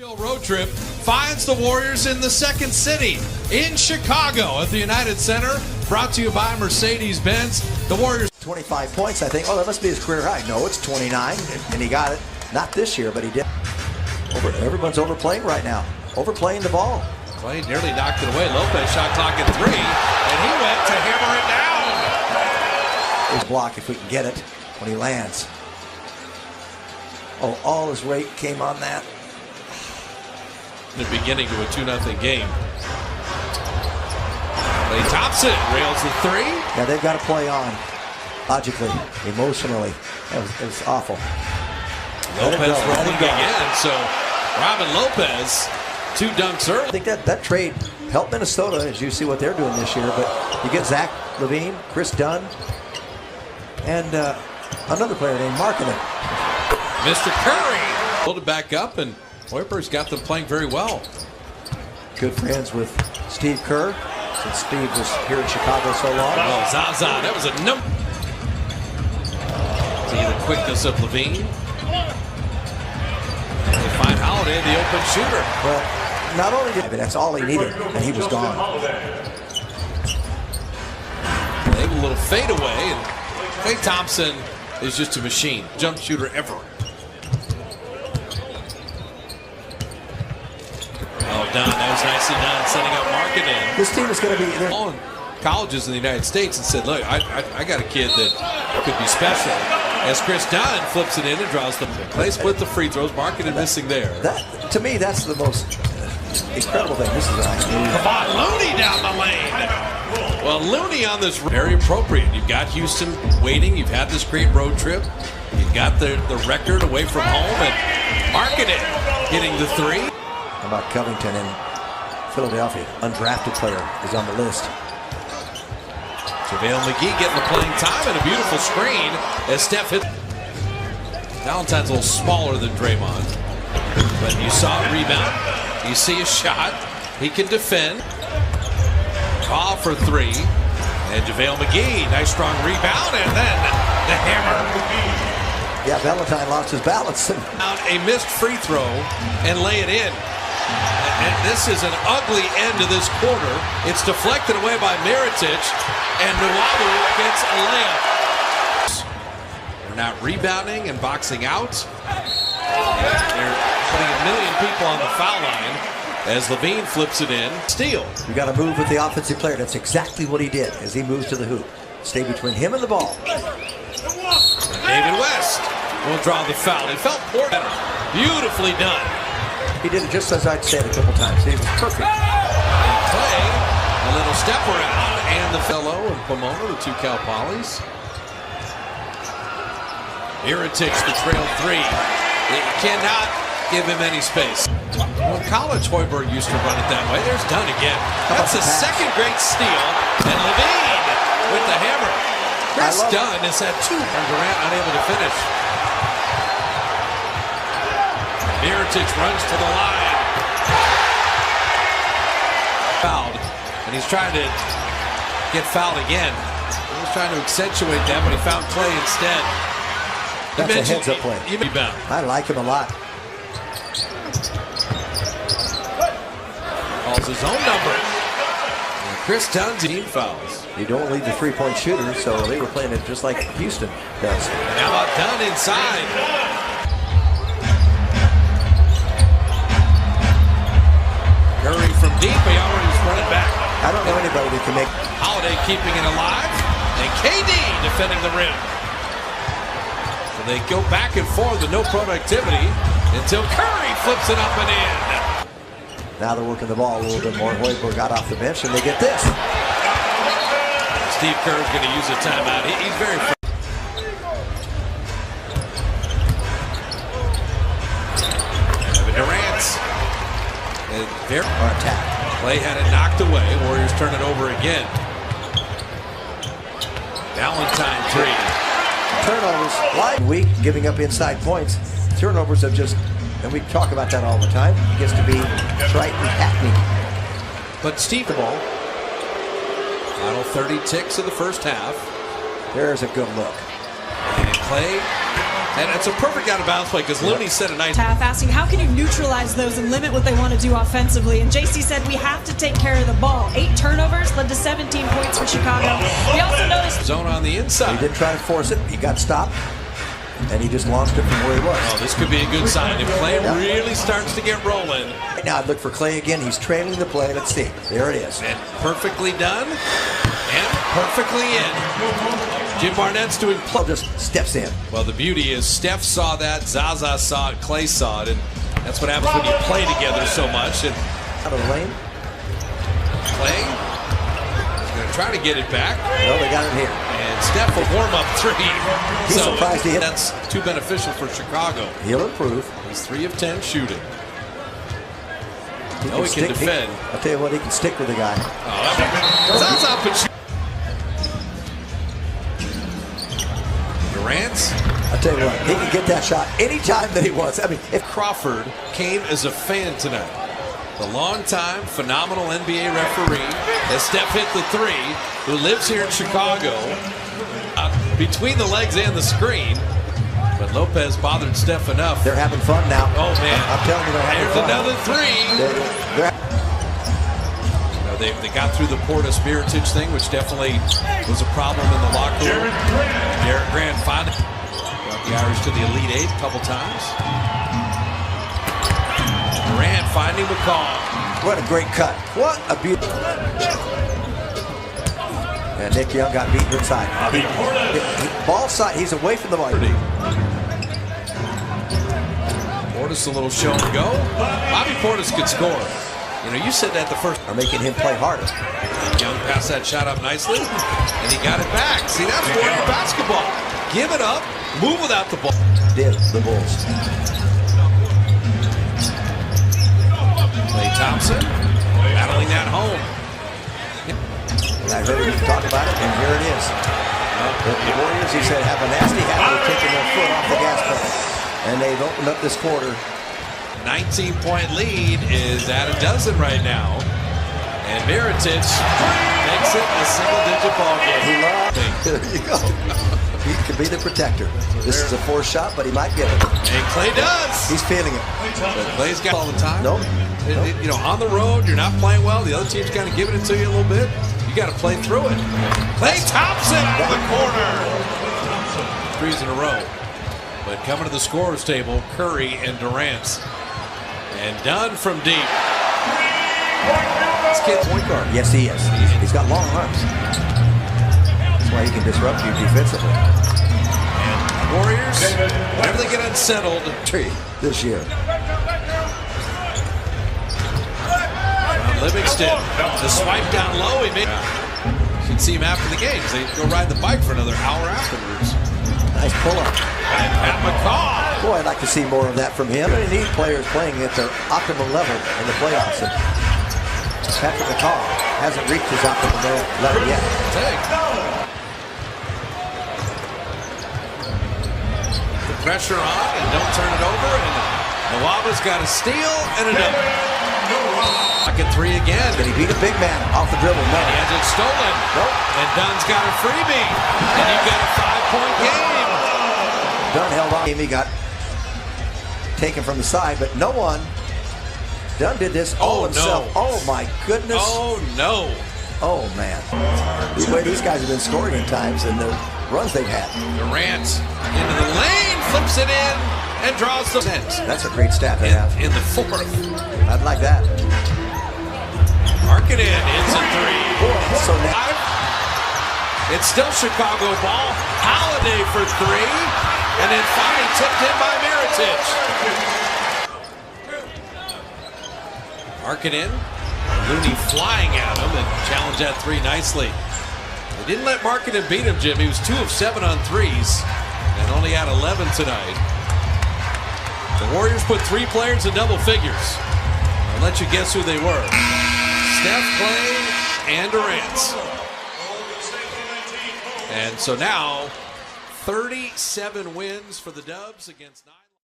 Road trip finds the Warriors in the second city in Chicago at the United Center. Brought to you by Mercedes-Benz. The Warriors 25 points, I think. Oh, that must be his career high. No, it's 29, and he got it. Not this year, but he did. Everyone's overplaying right now. Overplaying the ball. Clay nearly knocked it away. Lopez shot clock at 3, and he went to hammer it down. His block, if we can get it, when he lands. Oh, all his weight came on that. The beginning to a 2-0 game. Klay Thompson rails the 3. Yeah, they've got to play on. Logically, emotionally. It was awful. Lopez rolling again. So Robin Lopez, 2 dunks early. I think that trade helped Minnesota, as you see what they're doing this year. But you get Zach LaVine, Chris Dunn, and another player named Markkanen. Mr. Curry pulled it back up, and Hoiberg's got them playing very well. Good friends with Steve Kerr, since Steve was here in Chicago so long. Oh, Zaza, that was a number. See the quickness of LaVine. They find Holiday, the open shooter. Well, not only did that's all he needed, and he was gone. They have a little fade away, and Klay Thompson is just a machine. Jump shooter ever. Oh, done. That was nicely done, setting up Markkanen. This team is going to be all colleges in the United States and said, look, I got a kid that could be special. As Chris Dunn flips it in and draws the play, split the free throws. Markkanen missing there. That, to me, that's the most incredible thing. This is come on, Looney down the lane. Well, Looney on this very appropriate. You've got Houston waiting. You've had this great road trip. You've got the record away from home, and Markkanen hitting the 3. How about Covington in Philadelphia? Undrafted player is on the list. JaVale McGee getting the playing time and a beautiful screen as Steph hit. Valentine's a little smaller than Draymond, but you saw a rebound. You see a shot. He can defend. Draw for 3. And JaVale McGee, nice strong rebound, and then the hammer. Yeah, Valentine lost his balance. Out a missed free throw and lay it in. And this is an ugly end to this quarter. It's deflected away by Mirotic, and Nuwabu gets a layup. They're not rebounding and boxing out. They're putting a million people on the foul line as LaVine flips it in. Steal. You got to move with the offensive player. That's exactly what he did as he moves to the hoop. Stay between him and the ball. David West will draw the foul. It felt poor. Beautifully done. He did it just as I'd said a couple times. He was perfect. And Klay, a little step around, and the fellow and Pomona, the 2 Cal Polys. Mirotic, the trail 3. It cannot give him any space. When college, Hoiberg used to run it that way. There's Dunn again. That's his second great steal. And LaVine with the hammer. Chris Dunn has had 2. And Durant unable to finish. Mirotic runs to the line. Fouled. And he's trying to get fouled again. He was trying to accentuate that, but he found Klay instead. That's a heads-up play. I like him a lot. Calls his own number. And Chris Dunn's team fouls. You don't leave the three-point shooter, so they were playing it just like Houston does. And how about Dunn inside? Curry from deep, he already running back. I don't know anybody that can make. Holiday keeping it alive, and KD defending the rim. So they go back and forth with no productivity until Curry flips it up and in. Now they're working the ball a little bit more. Hoiberg got off the bench, and they get this. Steve Kerr's going to use a timeout. He's very. Durant's. Their attack. Klay had it knocked away. Warriors turn it over again. Valentine 3. Turnovers. Wide weak, giving up inside points. Turnovers have just, and we talk about that all the time. It gets to be trite and hackneyed. But Steve, the ball. Final 30 ticks of the first half. There's a good look. And Klay And it's a perfect out-of-bounds play because Looney set a nice... Half asking, how can you neutralize those and limit what they want to do offensively? And JC said, we have to take care of the ball. 8 turnovers led to 17 points for Chicago. We also noticed... Zone on the inside. He didn't try to force it. He got stopped. And he just launched it from where he was. Oh, this could be a good sign. If Clay really starts to get rolling. Right now, I'd look for Clay again. He's trailing the play. Let's see. There it is. And perfectly done. And perfectly in. Jim Barnett's doing Well, just steps in. Well, the beauty is Steph saw that, Zaza saw it, Clay saw it, and that's what happens when you play together so much. And Out of the lane. Clay is going to try to get it back. No, they got it here. And Steph will warm up 3. He's surprised he hit. That's too beneficial for Chicago. He'll improve. He's 3 of 10 shooting. He can defend. I'll tell you what, he can stick with the guy. Zaza Pachulia. Durant. I'll tell you what, he can get that shot anytime that he wants. I mean, if Crawford came as a fan tonight. The longtime phenomenal NBA referee as Steph hit the 3, who lives here in Chicago, between the legs and the screen. But Lopez bothered Steph enough. they're having fun now. Oh man, I'm telling you, they're having there's fun. another 3. They got through the Portis Mirotic thing, which definitely was a problem in the locker room. Derek Grant finally brought the Irish to the Elite 8 a couple times. Durant finding McCall. What a great cut. What a beautiful. And Nick Young got beaten inside. Ball side, he's away from the ball. Portis a little show and go. Bobby Portis could score. You know, you said that the first. Are making him play harder. Young passed that shot up nicely, and he got it back. See, that's Warrior basketball. Give it up, move without the ball. Did the Bulls. Klay Thompson battling that home. I heard him talk about it, and here it is. The Warriors, he said, have a nasty habit of taking their foot off the gas pedal. And they've opened up this quarter. 19-point lead is at a dozen right now. And Mirotic makes it a single-digit ball game. There you go. He could be the protector. This is a forced shot, but he might get it. And Clay does. He's feeling it. But Clay's got all the time. Nope. You know, on the road, you're not playing well. The other team's kind of giving it to you a little bit. You got to play through it. Klay Thompson out of the corner. 3s in a row. But coming to the scorer's table, Curry and Durant. And Dunn from deep. This kid's point guard. Yes, he is. He's got long arms. That's why he can disrupt you defensively. And Warriors, whenever they get unsettled, This year. Livingston, the swipe down low. He made. You can see him after the game. They go ride the bike for another hour afterwards. Nice pull-up. And Pat McCaw. Boy, I'd like to see more of that from him. They need players playing at their optimal level in the playoffs. And Patrick McCaw hasn't reached his optimal level yet. The pressure on, and don't turn it over. And Nwaba's got a steal and another. Pocket 3 again. Did he beat a big man off the dribble? No. He has it stolen. Nope. And Dunn's got a freebie. And you've got a 5-point game. Dunn held on. He got taken from the side, but no one. Dunn did this all himself. No. Oh my goodness. Oh no. Oh man. The way these guys have been scoring at times and the runs they've had. Durant into the lane, flips it in, and draws the net. That's a great stat to have. In the 4th. I'd like that. Mark it in, it's a 3. Boy, it's so It's still Chicago ball. Holiday for 3. And then finally tipped in by Mirotic. Mark it in. Looney flying at him and challenged that 3 nicely. They didn't let Markkanen beat him, Jim. He was 2 of 7 on 3s and only had 11 tonight. The Warriors put 3 players in double figures. I'll let you guess who they were. Steph, Clay, and Durant. And so now, 37 wins for the Dubs against 9.